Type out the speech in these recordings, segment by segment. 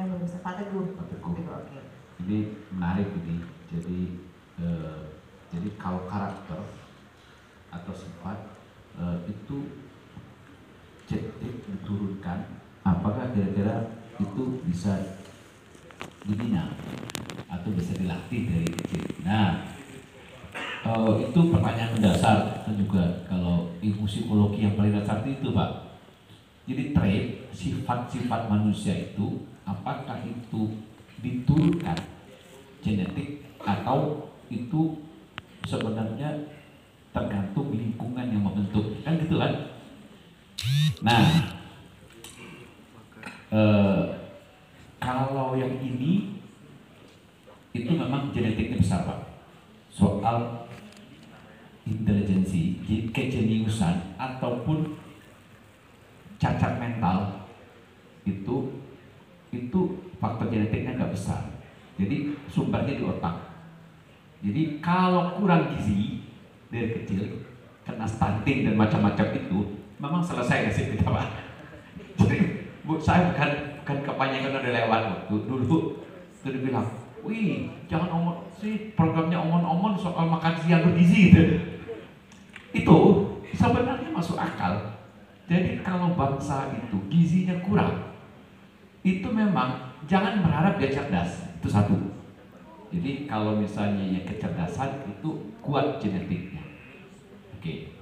yang bagus? Pak Teguh. Oke. Ini menarik ini. Jadi kalau karakter atau sifat itu genetik diturunkan, apakah kira-kira itu bisa dibina atau bisa dilatih dari kecil? Nah, itu pertanyaan mendasar juga kalau ilmu psikologi yang paling dasar itu, Pak. Jadi trait, sifat-sifat manusia itu apakah itu diturunkan genetik atau itu sebenarnya tergantung lingkungan yang membentuk, kan gitu kan? Nah, kalau yang ini itu memang genetiknya besar, Pak. Soal intelijensi, kejeniusan ataupun cacat mental itu faktor genetiknya nggak besar. Jadi sumbernya di otak. Jadi kalau kurang gizi dari kecil, kena stunting dan macam-macam itu, memang selesai nasib kita, Pak. Jadi saya bukan kepanjangan udah lewat waktu dulu itu dibilang, wih jangan omong sih programnya omong-omong soal makan siang bergizi gitu. Itu sebenarnya masuk akal. Jadi kalau bangsa itu gizinya kurang, itu memang jangan berharap dia cerdas, itu satu. Jadi kalau misalnya yang kecerdasan itu kuat genetiknya. Oke.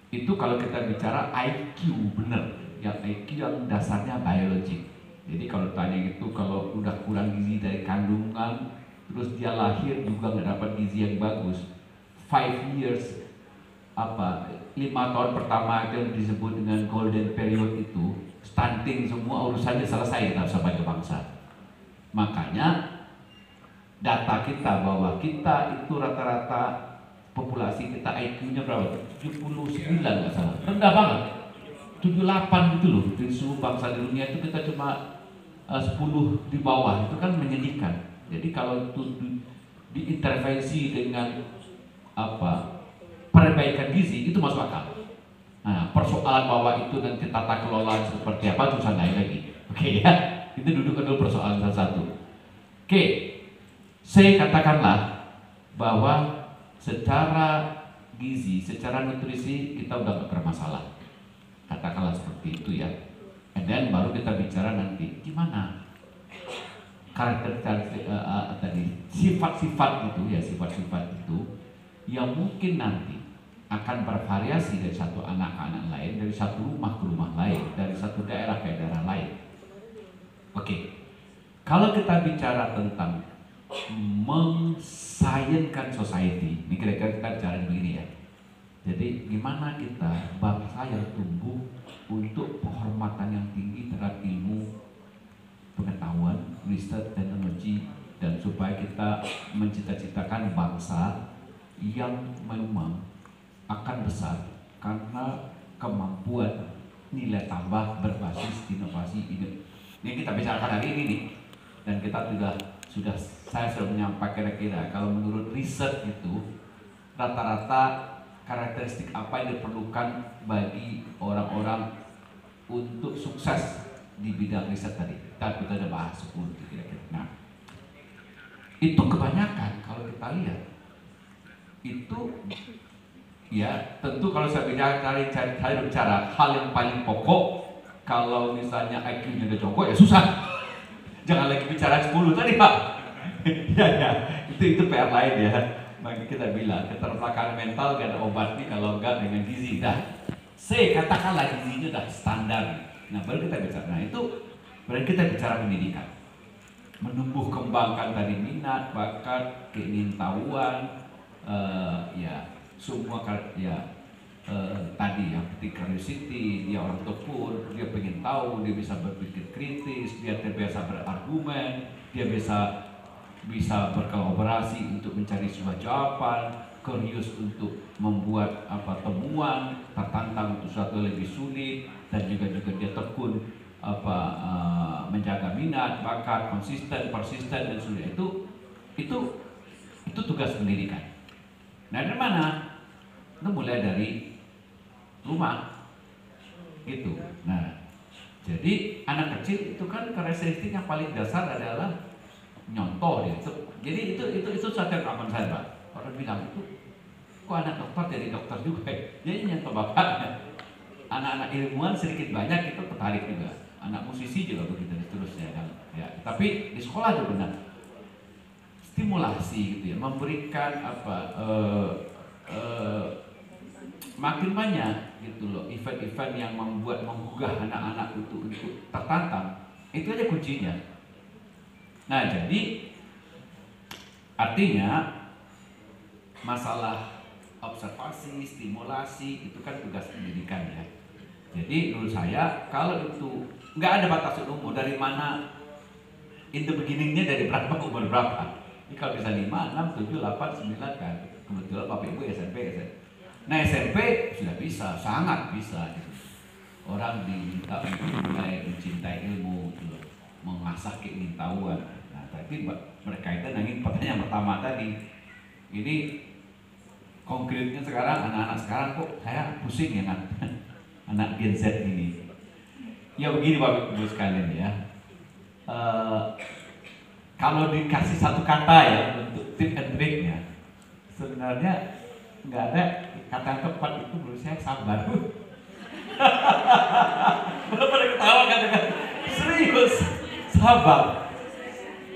Itu kalau kita bicara IQ bener, yang IQ yang dasarnya biologi. Jadi kalau tanya itu kalau udah kurang gizi dari kandungan, terus dia lahir juga nggak dapat gizi yang bagus, 5 years 5 tahun pertama yang disebut dengan golden period itu stunting, semua urusannya selesai kita sebagai bangsa. Makanya data kita bahwa kita itu rata-rata populasi kita IQ-nya berapa? 79 nggak salah, rendah banget, 78 gitu loh. Di seluruh bangsa di dunia itu kita cuma 10 di bawah, itu kan menyedihkan. Jadi kalau itu diintervensi dengan perbaikan gizi itu masuk akal. Nah, persoalan bahwa itu nanti tata kelola seperti apa itu urusan lain lagi. Oke ya, itu duduk dulu persoalan satu. Oke, saya katakanlah bahwa secara gizi, secara nutrisi kita udah gak bermasalah. Katakanlah seperti itu ya. Dan baru kita bicara nanti gimana karakter tadi sifat-sifat itu ya, sifat-sifat itu yang mungkin nanti akan bervariasi dari satu anak ke anak lain, dari satu rumah ke rumah lain, dari satu daerah ke daerah lain. Oke, kalau kita bicara tentang mensciencekan society, ini kira-kira kita bicara begini ya. Jadi gimana kita bangsa yang tumbuh untuk penghormatan yang tinggi terhadap ilmu, pengetahuan, riset, teknologi, dan supaya kita mencita-citakan bangsa yang memang akan besar karena kemampuan nilai tambah berbasis inovasi ide. Ini kita bicarakan hari ini nih, dan kita saya sudah menyampaikan kira-kira kalau menurut riset itu rata-rata karakteristik apa yang diperlukan bagi orang-orang untuk sukses di bidang riset tadi. Kita udah bahas 10 kira-kira. Nah, itu kebanyakan kalau kita lihat itu ya tentu kalau saya bicara hal yang paling pokok, kalau misalnya IQ-nya udah jongkok ya susah. Jangan lagi bicara 10 tadi, Pak. ya, itu PR lain ya. Maka kita bilang keterbelakangan mental gak ada obat nih kalau enggak dengan gizi. Katakanlah gizinya udah standar. Nah, baru kita bicara. Nah, itu berarti kita bicara pendidikan. Menumbuh kembangkan tadi minat, bakat, keingintahuan, semua tadi yang penting curiosity, dia orang tekun, dia pengen tahu, dia bisa berpikir kritis, dia terbiasa berargumen, dia bisa berkolaborasi untuk mencari sebuah jawaban, curious untuk membuat temuan, tertantang untuk sesuatu lebih sulit, dan juga dia tekun menjaga minat, bakat, konsisten, persisten, dan sebagainya. Itu tugas pendidikan. Nah, dari mana? Itu mulai dari rumah gitu. Nah, Jadi anak kecil itu kan karakteristik yang paling dasar adalah nyontoh dia. Jadi itu suatu yang aman saya, Pak. Orang bilang itu kok anak dokter jadi dokter juga. Jadi nyontoh bapaknya. Anak-anak ilmuwan sedikit banyak itu tertarik juga. Anak musisi juga begitu dan seterusnya kan. Ya, tapi di sekolah juga benar. Stimulasi gitu ya, memberikan makin banyak gitu loh event-event yang menggugah anak-anak untuk tertantang, itu aja kuncinya. Nah jadi artinya masalah observasi, stimulasi itu kan tugas pendidikan ya. Jadi menurut saya kalau itu nggak ada batas umur, dari mana in the beginningnya dari berapa umur berapa. Ini kalau bisa 5, 6, 7, 8, 9 kan. Kebetulan Bapak Ibu SMP. Nah SMP sudah bisa, sangat bisa gitu. Orang diminta untuk mulai mencintai ilmu gitu, mengasah keingintahuan. Nah tapi berkaitan dengan pertanyaan pertama tadi, ini konkretnya sekarang anak-anak sekarang kok saya pusing ya kan, anak Gen Z ini. Ya begini Bapak Ibu sekalian ya, kalau dikasih satu kata ya untuk tip and triknya, sebenarnya nggak ada kata yang tepat itu menurut saya sabar. Pada ketawa kan, serius sabar.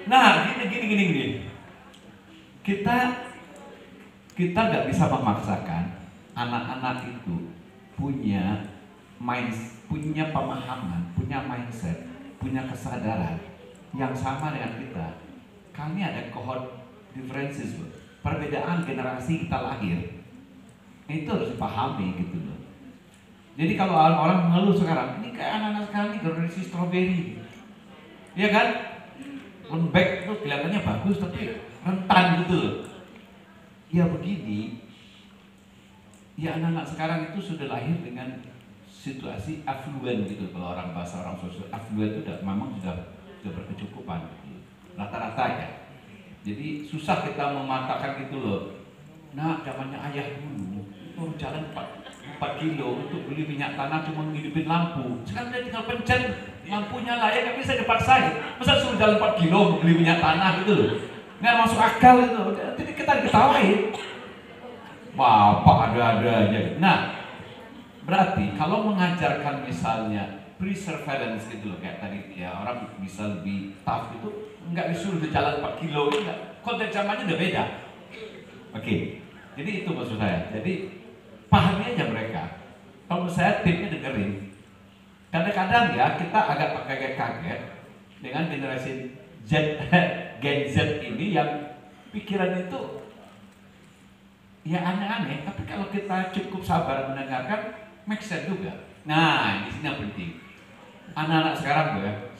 Nah gini. Kita nggak bisa memaksakan anak-anak itu punya pemahaman, punya mindset, punya kesadaran yang sama dengan kita. Kami ada cohort differences, perbedaan generasi kita lahir. Itu harus dipahami gitu loh. Jadi kalau orang mengeluh sekarang, ini kayak anak-anak sekarang ini generasi strawberry, ya kan? Lembek itu kelihatannya bagus tapi rentan gitu loh. Ya begini, ya anak-anak sekarang itu sudah lahir dengan situasi affluent gitu. Kalau orang bahasa orang sosial, affluent itu memang sudah berkecukupan gitu. Rata-rata ya. Jadi susah kita mematakan gitu loh. Nah zamannya ayah dulu itu jalan 4 kilo untuk beli minyak tanah cuma ngidupin lampu. Sekarang dia tinggal pencet lampunya lah, ya nggak bisa dipaksain. Masa suruh jalan 4 kilo beli minyak tanah gitu loh, nggak masuk akal itu. Jadi kita diketawain, bapak ada-ada aja. Nah berarti kalau mengajarkan misalnya pre-surveillance gitu loh, kayak tadi ya orang bisa lebih tough itu, nggak disuruh jalan 4 kilo, enggak. Konteks zamannya udah beda. Oke, jadi itu maksud saya. Jadi pahami aja mereka. Kalau saya tipnya dengerin. Kadang-kadang ya kita agak kaget dengan generasi Gen Z ini yang pikirannya itu ya aneh-aneh. Tapi kalau kita cukup sabar mendengarkan, make sense juga. Nah, di sini yang penting. Anak-anak sekarang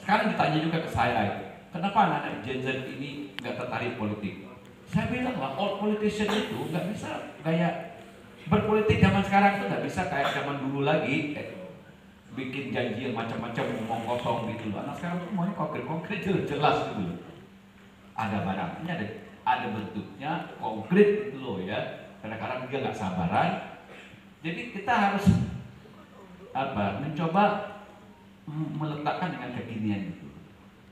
sekarang ditanya juga ke saya, kenapa anak-anak Gen Z ini nggak tertarik politik? Saya bilang lah, old politician itu nggak bisa kayak berpolitik zaman sekarang itu, nggak bisa kayak zaman dulu lagi, bikin janji yang macam-macam, ngomong kosong gitu loh. Anak sekarang semuanya konkret jelas gitu loh. Ada barangnya, ada bentuknya, konkret gitu loh ya. Kadang-kadang dia nggak sabaran. Jadi kita harus mencoba meletakkan dengan kekinian gitu.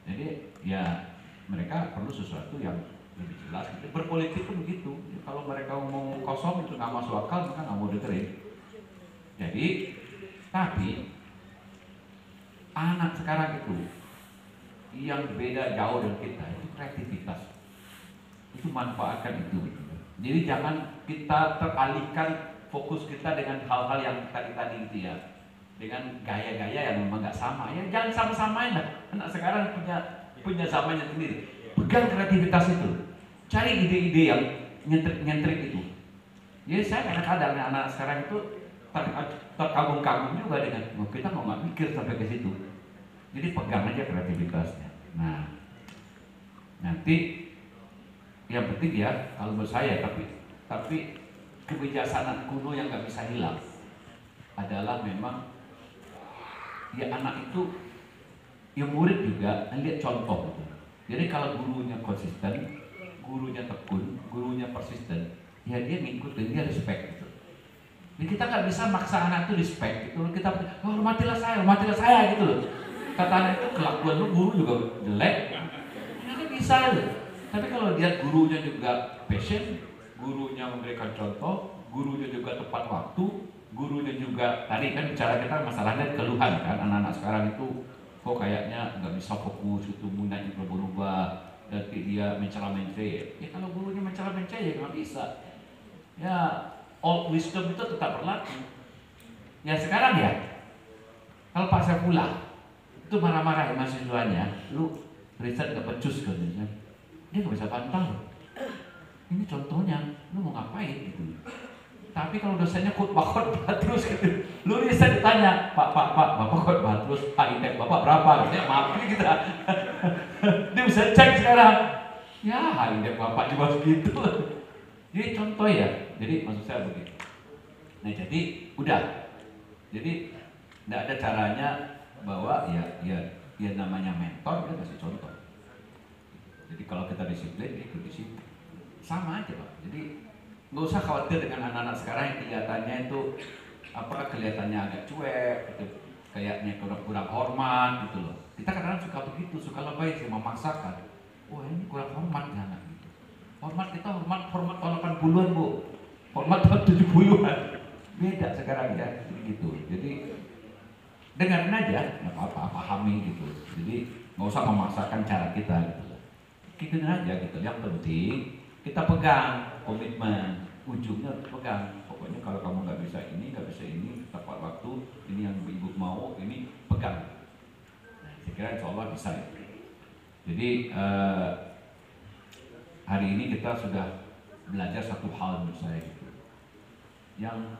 Jadi ya mereka perlu sesuatu yang lebih jelas gitu. Berpolitik pun begitu. Kalau mereka ngomong kosong itu nggak masuk akal, mereka nggak mau dengerin. Jadi tapi anak sekarang itu yang beda jauh dengan kita itu kreativitas. Itu manfaatkan itu. Jadi jangan kita teralihkan fokus kita dengan hal-hal yang tadi itu ya, dengan gaya-gaya yang memang nggak sama. Ya jangan sama-samain lah. Anak sekarang punya zamannya sendiri. Pegang kreativitas itu. Cari ide-ide yang nyentrik itu. Jadi saya kadang-kadang anak sekarang itu terkagum-kagum juga dengan kita mau nggak mikir sampai ke situ. Jadi pegang aja kreativitasnya. Nah, nanti yang penting ya kalau menurut saya, tapi kebijaksanaan kuno yang nggak bisa hilang adalah memang ya anak itu, ya murid juga lihat contoh gitu. Jadi kalau gurunya konsisten, gurunya tekun, gurunya persisten, ya dia ngikutin, dia respect gitu. Jadi kita nggak bisa maksa anak itu respect gitu. Kita hormatilah saya gitu loh. Kata anak itu kelakuan lu guru juga jelek. Ya kan bisa loh. Tapi kalau lihat gurunya juga passion, gurunya memberikan contoh, gurunya juga tepat waktu, gurunya juga tadi kan bicara kita masalahnya keluhan kan anak-anak sekarang itu kok kayaknya nggak bisa fokus, itu mudahnya berubah-ubah, nanti dia mencela-mencela. Ya kalau gurunya mencela-mencela ya nggak bisa. Ya old wisdom itu tetap berlaku. Ya sekarang ya, kalau Pak Saifullah itu marah-marah mahasiswanya, lu riset gak becus kan, dia nggak bisa bantah. Ini contohnya, lu mau ngapain gitu. Tapi kalau dosennya khotbah terus gitu, lu riset ditanya, Pak, Bapak khotbah terus, Pak indeks Bapak berapa? Ya maaf kita, dia bisa cek sekarang. Ya indeks Bapak cuma segitu. Jadi contoh ya, jadi maksud saya begitu. Nah jadi udah, jadi tidak ada caranya bahwa ya namanya mentor dia kasih contoh. Jadi kalau kita disiplin, dia ikut disiplin. Sama aja Pak. Jadi nggak usah khawatir dengan anak-anak sekarang yang kelihatannya itu kelihatannya agak cuek, gitu. Kayaknya kurang hormat gitu loh. Kita kadang-kadang suka begitu, suka lebay sih memaksakan. Oh ini kurang hormat ya anak gitu. Hormat kita hormat tahun 80-an Bu. Hormat tahun 70-an. Beda sekarang ya gitu. Jadi dengarin aja, nggak apa-apa, pahami gitu. Jadi nggak usah memaksakan cara kita gitu. Ikutin aja gitu. Yang penting kita pegang komitmen, ujungnya pegang. Pokoknya kalau kamu nggak bisa ini, tepat waktu, ini yang ibu mau, ini pegang. Nah, saya kira insya Allah bisa. Jadi hari ini kita sudah belajar satu hal menurut saya gitu. Yang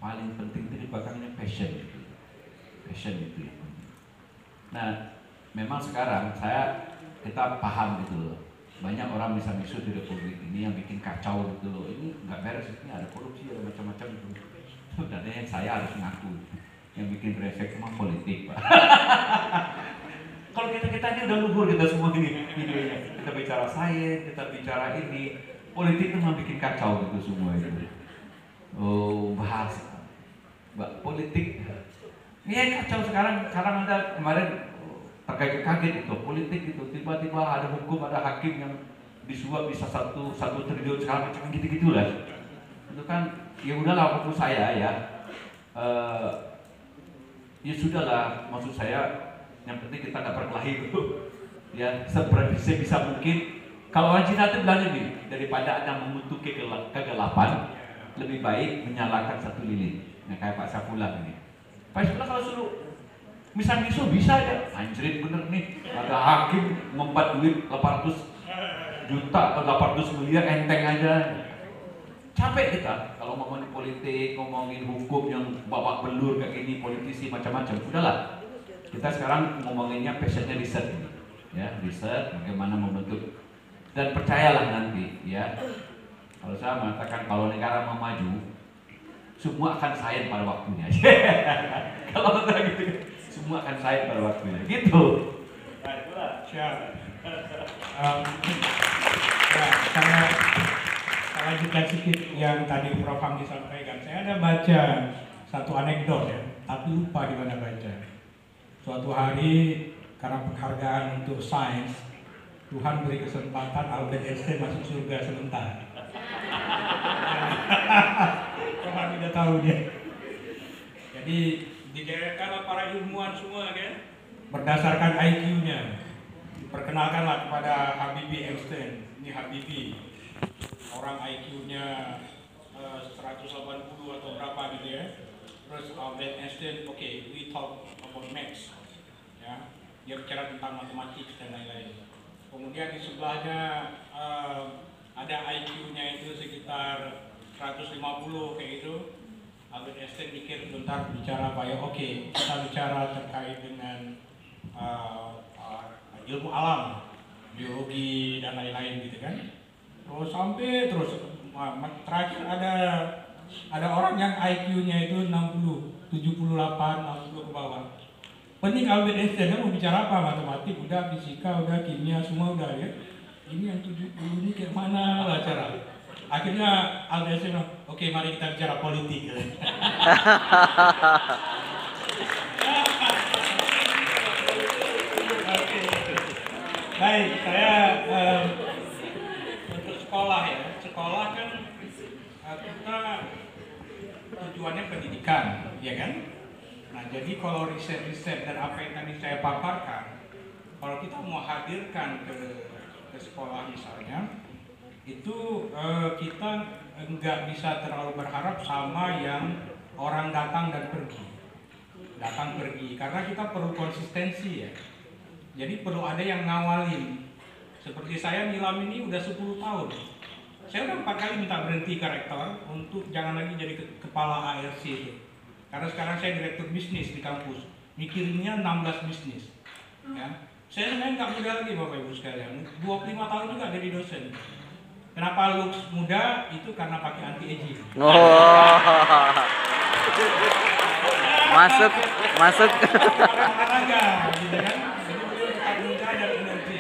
paling penting itu dipegangnya passion gitu. Passion itu ya. Nah, memang sekarang kita paham gitu loh. Banyak orang bisa misu di Republik ini yang bikin kacau gitu loh. Ini nggak beres, ini ada korupsi, ada macam-macam gitu. Sebenarnya yang saya harus ngaku, yang bikin beresek cuma politik Pak. Kalau kita ini udah luhur kita semua ini videonya. Kita bicara sains, kita bicara ini, politik itu mau bikin kacau gitu semua itu. Oh bahas, politik. Ini kacau sekarang ada kemarin terkaget-kaget itu politik itu tiba-tiba ada hukum, ada hakim yang disuap bisa 1 triliun segala macam gitu-gitu lah. Itu kan ya udahlah waktu saya ya ya sudahlah, maksud saya yang penting kita nggak berkelahi dulu ya, sebisa mungkin. Kalau orang Cina itu bilang lebih daripada Anda mengutuk kegelapan, lebih baik menyalakan satu lilin. Nah kayak Pak Saifullah ini. Pak Saifullah kalau suruh misal-misal bisa aja, anjrit bener nih, ada hakim ngumpat duit 800 juta atau 800 miliar enteng aja. Capek kita kalau ngomongin politik, ngomongin hukum yang babak belur kayak gini, politisi macam-macam. Udahlah, kita sekarang ngomonginnya passionnya riset, ya riset bagaimana membentuk. Dan percayalah nanti, ya kalau saya mengatakan kalau negara mau maju, semua akan sayang pada waktunya. Kalau kita gitu, semua akan sayang pada waktunya. Gitu. Baiklah, siap. Ya, saya lanjutkan sedikit yang tadi Prof. Hamdi sampaikan. Saya ada baca satu anekdot ya, tapi lupa di mana baca. Suatu hari karena penghargaan untuk sains, Tuhan beri kesempatan Albert Einstein masuk surga sebentar. Prof. Hamdi udah tahu dia. Jadi digerakkanlah para ilmuwan semua kan, berdasarkan IQ-nya. Perkenalkanlah kepada Habibie Einstein. Ini Habibie, orang IQ-nya 180 atau berapa gitu ya. Terus Albert Einstein, oke, we talk about maths, ya. Dia bicara tentang matematik dan lain-lain. Kemudian di sebelahnya ada IQ-nya itu sekitar 150 kayak gitu. Albert Einstein pikir sebentar bicara apa ya? Oke, kita bicara terkait dengan ilmu alam, biologi dan lain-lain gitu kan. Terus sampai terakhir ada orang yang IQ-nya itu 60, 78, 60 ke bawah. Penting Albert Einstein kan mau bicara apa? Matematik udah, fisika udah, kimia semua udah ya. Ini yang 70 ini kayak mana lah cara? Akhirnya Albert Einstein bilang, oke, mari kita bicara politik. Baik, saya untuk sekolah ya. Sekolah kan kita tujuannya pendidikan, ya kan? Nah, jadi kalau riset-riset dan apa yang tadi saya paparkan, kalau kita mau hadirkan ke sekolah misalnya, itu kita nggak bisa terlalu berharap sama yang orang datang dan pergi. Datang pergi, karena kita perlu konsistensi ya. Jadi perlu ada yang ngawalin. Seperti saya Nilam ini udah 10 tahun. Saya udah 4 kali minta berhenti ke rektor untuk jangan lagi jadi kepala ARC itu. Karena sekarang saya direktur bisnis di kampus. Mikirinnya 16 bisnis. Ya. Saya sebenarnya nggak muda lagi Bapak Ibu sekalian. 25 tahun juga jadi dosen. Kenapa looks muda? Itu karena pakai anti aging. Oh. Masuk. Olahraga, gitu kan? Jadi beliau tetap muda dan energi.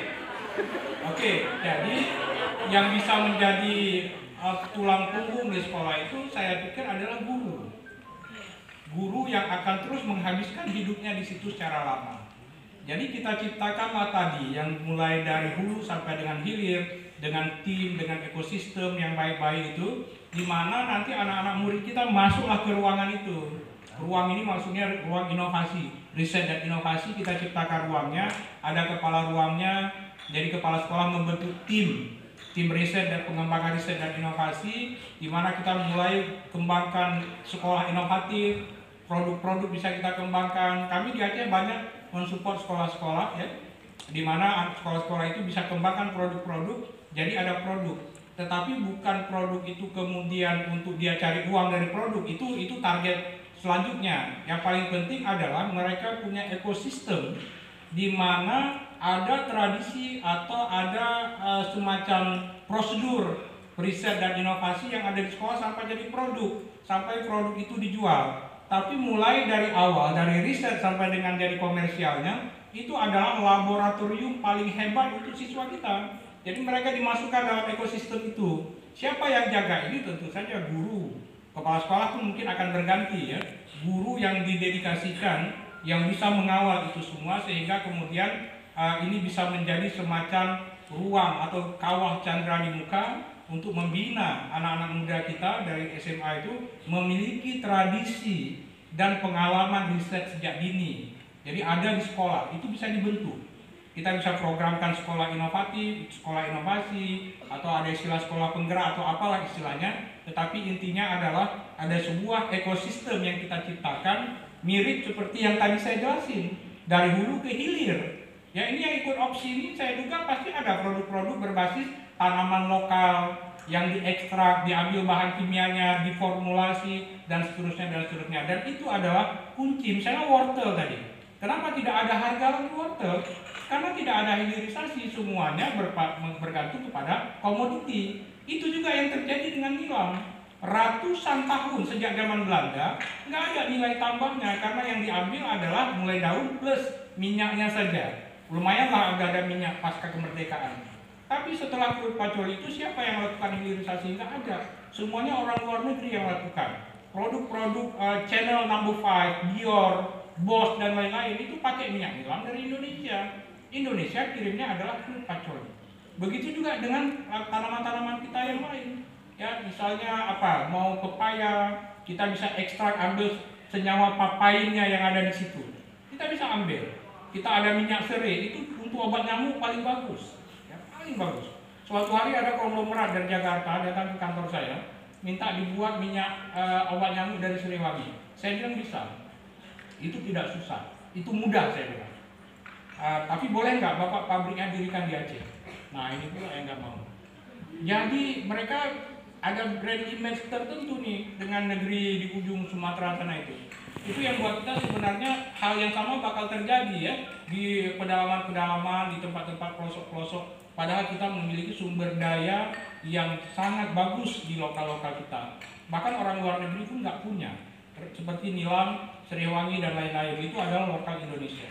Oke, jadi yang bisa menjadi tulang punggung di sekolah itu saya pikir adalah guru. Guru yang akan terus menghabiskan hidupnya di situ secara lama. Jadi kita ciptakanlah tadi yang mulai dari hulu sampai dengan hilir, dengan tim, dengan ekosistem yang baik-baik itu, di mana nanti anak-anak murid kita masuklah ke ruangan itu. Ruang ini maksudnya ruang inovasi, riset dan inovasi, kita ciptakan ruangnya, ada kepala ruangnya, jadi kepala sekolah membentuk tim riset dan pengembangan riset dan inovasi, di mana kita mulai kembangkan sekolah inovatif, produk-produk bisa kita kembangkan. Kami di Aceh banyak mensupport sekolah-sekolah ya, di mana sekolah-sekolah itu bisa kembangkan produk-produk, jadi ada produk. Tetapi bukan produk itu kemudian untuk dia cari uang dari produk, itu target selanjutnya. Yang paling penting adalah mereka punya ekosistem di mana ada tradisi atau ada semacam prosedur riset dan inovasi yang ada di sekolah sampai jadi produk, sampai produk itu dijual. Tapi mulai dari awal, dari riset sampai dengan jadi komersialnya, itu adalah laboratorium paling hebat untuk siswa kita. Jadi mereka dimasukkan dalam ekosistem itu. Siapa yang jaga ini? Tentu saja guru. Kepala sekolah pun mungkin akan berganti ya. Guru yang didedikasikan, yang bisa mengawal itu semua, sehingga kemudian ini bisa menjadi semacam ruang atau kawah candra di muka untuk membina anak-anak muda kita dari SMA itu memiliki tradisi dan pengalaman riset sejak dini. Jadi ada di sekolah, itu bisa dibentuk. Kita bisa programkan sekolah inovatif, sekolah inovasi, atau ada istilah sekolah penggerak atau apalah istilahnya. Tetapi intinya adalah ada sebuah ekosistem yang kita ciptakan mirip seperti yang tadi saya jelasin, dari hulu ke hilir. Ya, ini yang ikut opsi ini saya duga pasti ada produk-produk berbasis tanaman lokal yang diekstrak, diambil bahan kimianya, diformulasi dan seterusnya. Dan itu adalah kunci. Misalnya wortel tadi. Kenapa tidak ada harga wortel? Karena tidak ada hilirisasi, semuanya bergantung kepada komoditi. Itu juga yang terjadi dengan nilam. Ratusan tahun sejak zaman Belanda nggak ada nilai tambahnya, karena yang diambil adalah mulai daun plus minyaknya saja. Lumayanlah ada minyak pasca kemerdekaan. Tapi setelah Perut Pacul itu siapa yang melakukan hilirisasi? Nggak ada. Semuanya orang luar negeri yang melakukan. Produk-produk Channel No. 5, Dior, Bosch dan lain-lain itu pakai minyak nilam dari Indonesia. Indonesia kirimnya adalah Perut Pacul. Begitu juga dengan tanaman-tanaman kita yang lain. Ya, misalnya apa? Mau pepaya, kita bisa ekstrak, ambil senyawa papainnya yang ada di situ. Kita bisa ambil. Kita ada minyak serai, itu untuk obat nyamuk paling bagus. Ya, paling bagus. Suatu hari ada konglomerat dari Jakarta datang ke kantor saya, minta dibuat minyak obat nyamuk dari serai wangi. Saya bilang bisa. Itu tidak susah, itu mudah saya bilang. Tapi boleh nggak Bapak pabriknya dirikan di Aceh? Nah, ini pula yang nggak mau. Jadi mereka ada brand image tertentu nih dengan negeri di ujung Sumatera sana itu. Itu yang buat kita sebenarnya hal yang sama bakal terjadi ya di pedalaman-pedalaman, di tempat-tempat pelosok-pelosok. Padahal kita memiliki sumber daya yang sangat bagus di lokal-lokal kita. Bahkan orang luar negeri pun nggak punya. Seperti nilam, Seriwangi dan lain-lain, itu adalah lokal Indonesia.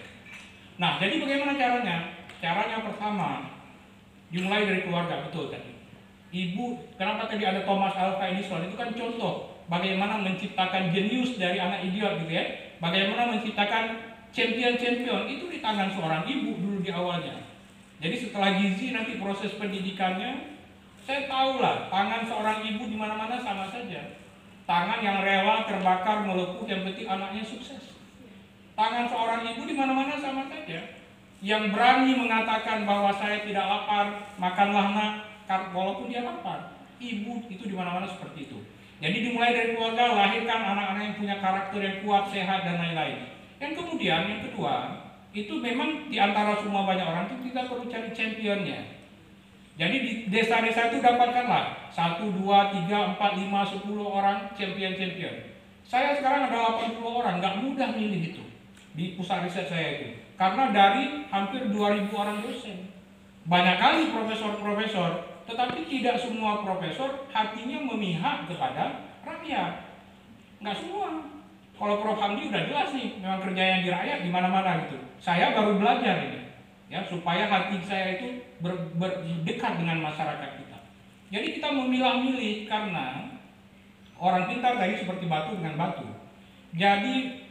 Nah, jadi bagaimana caranya? Caranya pertama, dimulai dari keluarga, betul tadi. Ibu, kenapa tadi ada Thomas Alva Edison? Itu kan contoh bagaimana menciptakan jenius dari anak idiot gitu ya. Bagaimana menciptakan champion-champion, itu di tangan seorang ibu dulu di awalnya. Jadi setelah gizi nanti proses pendidikannya, saya tahu lah tangan seorang ibu di mana-mana sama saja. Tangan yang rela terbakar melepuh, yang penting anaknya sukses. Tangan seorang ibu di mana-mana sama saja. Yang berani mengatakan bahwa saya tidak lapar, makanlah nak, walaupun dia lapar. Ibu itu di mana-mana seperti itu. Jadi dimulai dari keluarga, lahirkan anak-anak yang punya karakter yang kuat, sehat, dan lain-lain. Yang kemudian, yang kedua, itu memang di antara semua banyak orang itu kita perlu cari championnya. Jadi di desa-desa itu dapatkanlah 1, 2, 3, 4, 5, 10 orang champion-champion. Saya sekarang ada 80 orang, nggak mudah milih itu di pusat riset saya itu. Karena dari hampir 2000 orang dosen. Banyak kali profesor-profesor, tetapi tidak semua profesor hatinya memihak kepada rakyat. Nggak semua. Kalau Prof. Hamdi udah jelas nih, memang kerjanya di rakyat di mana-mana gitu. Saya baru belajar ini, ya supaya hati saya itu berdekat dengan masyarakat kita. Jadi kita memilah-milih karena orang pintar tadi seperti batu dengan batu. Jadi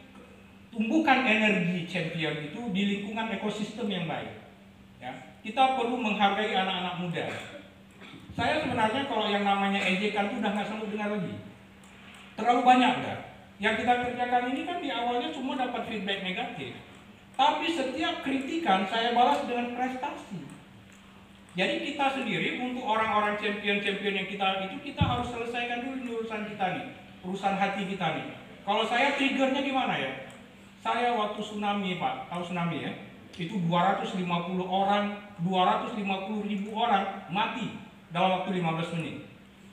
tumbuhkan energi champion itu di lingkungan ekosistem yang baik. Ya, kita perlu menghargai anak-anak muda. Saya sebenarnya kalau yang namanya ejekan itu udah nggak selalu dengar lagi. Terlalu banyak dah. Yang kita kerjakan ini kan di awalnya semua dapat feedback negatif. Tapi setiap kritikan saya balas dengan prestasi. Jadi kita sendiri untuk orang-orang champion-champion yang kita itu kita harus selesaikan dulu urusan kita nih, urusan hati kita nih. Kalau saya triggernya gimana ya? Saya waktu tsunami Pak, tahu tsunami ya? Itu 250 orang, 250.000 orang mati dalam waktu 15 menit.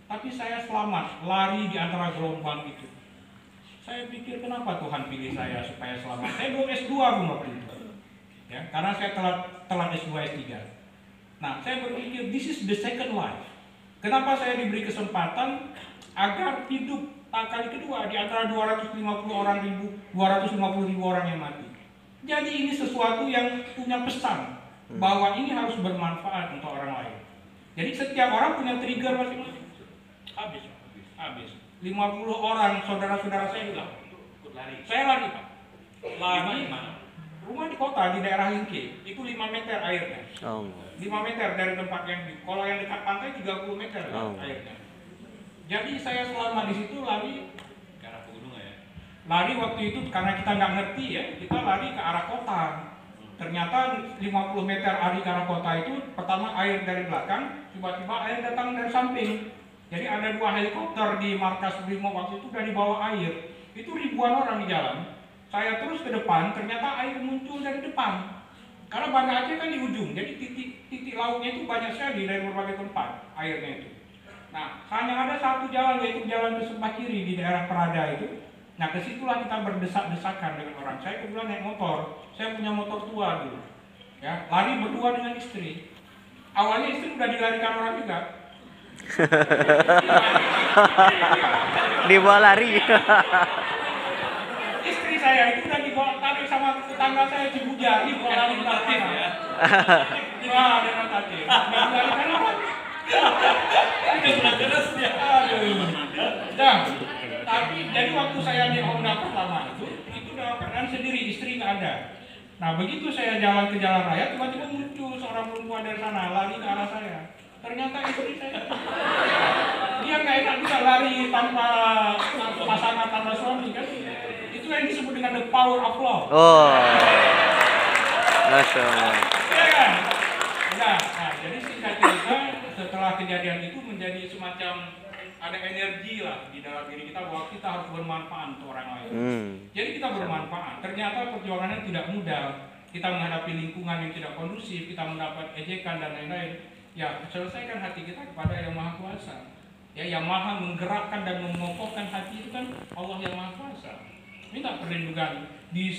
Tapi saya selamat, lari di antara gelombang itu. Saya pikir kenapa Tuhan pilih saya supaya selamat. Saya belum S2 waktu itu. Ya, karena saya telat S2, S3. Nah, saya berpikir this is the second life. Kenapa saya diberi kesempatan agar hidup kali kedua di antara 250.000 orang yang mati. Jadi ini sesuatu yang punya pesan bahwa ini harus bermanfaat untuk orang lain. Jadi setiap orang punya trigger masing-masing. Habis. 50 orang saudara-saudara saya bilang, lari. Saya lari Pak. Lari mana? Rumah di kota di daerah Lingke. Itu 5 meter airnya. 5 meter dari tempat yang kalau yang dekat pantai 30 meter airnya. Jadi saya selama di situ lari ke arah pegunungan ya. Lari waktu itu karena kita nggak ngerti ya, kita lari ke arah kota. Ternyata 50 meter lari ke arah kota itu pertama air dari belakang, tiba-tiba air datang dari samping. Jadi ada 2 helikopter di markas Brimob waktu itu dari bawah air. Itu ribuan orang di jalan. Saya terus ke depan, ternyata air muncul dari depan. Karena Banda Aceh kan di ujung, jadi titik lautnya itu banyak sekali dari berbagai tempat airnya itu. Nah, hanya ada satu jalan, yaitu jalan ke sebelah kiri di daerah Perada itu. Nah, kesitulah kita berdesak-desakan dengan orang. Saya kebetulan naik motor, saya punya motor tua dulu. Ya, lari berdua dengan istri. Awalnya istri udah dilarikan orang juga. Dibawa lari. Istri saya itu udah dibawa tarik sama tetangga saya Cibuja, dibawa lari ke mana? Wah, ada notatif. Dilarikan orang. Nah, tapi jadi waktu saya di Honda pertama itu dalam keadaan sendiri, istri nggak ada. Nah, begitu saya jalan ke jalan raya, tiba-tiba muncul seorang perempuan dari sana lari ke arah saya. Ternyata istri saya. Dia nggak enak juga lari tanpa pasangan, tanpa suami kan? Itu yang disebut dengan the power of love. Oh, Masya Allah. Ya kan? Nah, jadi singkat cerita, setelah kejadian itu menjadi semacam ada energi lah di dalam diri kita bahwa kita harus bermanfaat untuk orang lain. Jadi kita bermanfaat. Ternyata perjuangannya tidak mudah. Kita menghadapi lingkungan yang tidak kondusif, kita mendapat ejekan dan lain-lain. Ya, selesaikan hati kita kepada Yang Maha Kuasa. Ya, Yang Maha menggerakkan dan mengokohkan hati itu kan Allah Yang Maha Kuasa. Minta perlindungan di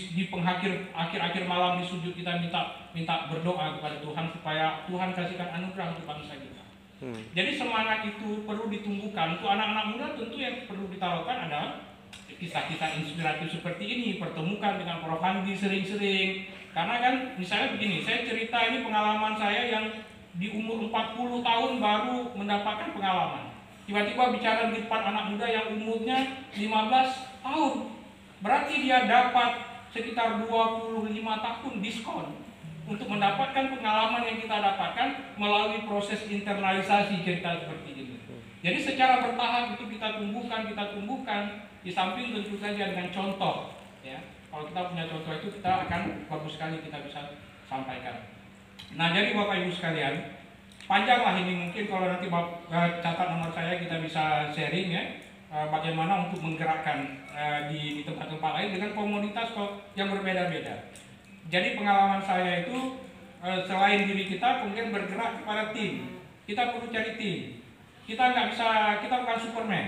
akhir malam di sujud kita minta berdoa kepada Tuhan supaya Tuhan kasihkan anugerah untuk bangsa kita. Jadi semangat itu perlu ditumbuhkan. Untuk anak-anak muda tentu yang perlu ditaruhkan adalah kisah-kisah inspiratif seperti ini. Pertemukan dengan Prof. Handi sering-sering. Karena kan misalnya begini, saya cerita ini pengalaman saya yang di umur 40 tahun baru mendapatkan pengalaman. Tiba-tiba bicara di depan anak muda yang umurnya 15 tahun. Berarti dia dapat sekitar 25 tahun diskon untuk mendapatkan pengalaman yang kita dapatkan melalui proses internalisasi cerita seperti ini. Jadi secara bertahap itu kita tumbuhkan, di samping tentu saja dengan contoh. Ya, kalau kita punya contoh itu kita akan bagus sekali kita bisa sampaikan. Nah, jadi Bapak Ibu sekalian, panjang lah ini, mungkin kalau nanti catat nomor saya kita bisa sharing ya, bagaimana untuk menggerakkan di tempat-tempat lain dengan komunitas yang berbeda-beda. Jadi pengalaman saya itu selain diri kita kemudian bergerak kepada tim. Kita perlu cari tim. Kita bukan Superman,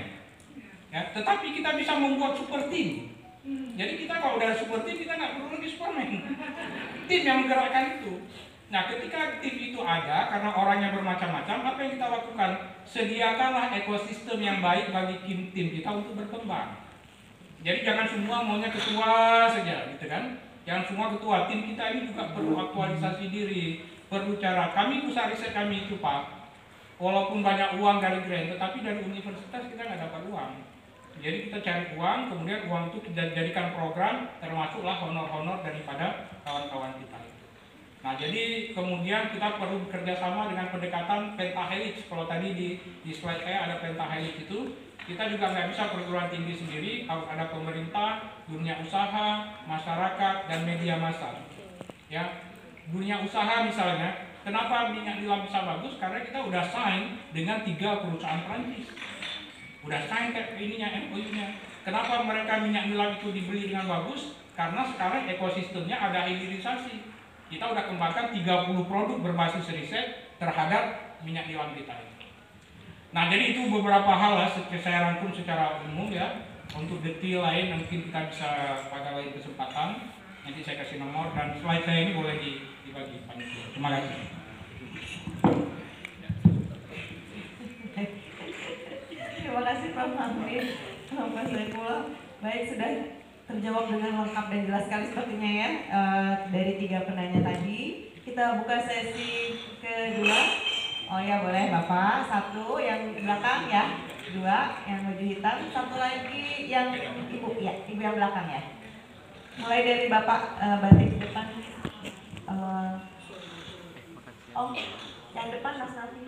ya, tetapi kita bisa membuat super tim. Jadi kita kalau udah super tim kita nggak perlu lagi Superman. Tim yang menggerakkan itu. Nah, ketika tim itu ada karena orangnya bermacam-macam, apa yang kita lakukan? Sediakanlah ekosistem yang baik bagi tim kita untuk berkembang. Jadi jangan semua maunya ketua saja, gitu kan? Jangan semua ketua. Tim kita ini juga perlu aktualisasi diri, perlu cara. Kami pusat riset kami itu, Pak, walaupun banyak uang dari grant, tetapi dari universitas kita nggak dapat uang. Jadi kita cari uang, kemudian uang itu kita jadikan program, termasuklah honor-honor daripada kawan-kawan kita. Nah, jadi kemudian kita perlu bekerja sama dengan pendekatan pentahelix. Kalau tadi di slide saya ada pentahelix itu, kita juga nggak bisa perguruan tinggi sendiri, harus ada pemerintah, dunia usaha, masyarakat, dan media massa. Ya, dunia usaha misalnya, kenapa minyak nilam bisa bagus? Karena kita udah sign dengan 3 perusahaan Prancis. Udah sign ininya, MOU-nya. Kenapa mereka minyak nilam itu dibeli dengan bagus? Karena sekarang ekosistemnya ada hilirisasi. Kita udah kembangkan 30 produk berbasis riset terhadap minyak nilam kita. Nah, jadi itu beberapa hal lah saya rangkum secara umum ya. Untuk detail lain mungkin kita bisa pada lain kesempatan. Nanti saya kasih nomor dan slide saya ini boleh dibagi panitia. Terima kasih. Terima kasih Pak Mahmud, Pak Saifullah. Baik, sudah terjawab dengan lengkap dan jelas sekali sepertinya ya dari 3 penanya tadi. Kita buka sesi kedua. Oh ya, boleh Bapak. 1 yang belakang ya, 2 yang baju hitam, 1 lagi yang ibu ya, ibu yang belakang ya. Mulai dari Bapak batik depan. Oh, yang depan Mas Nafi.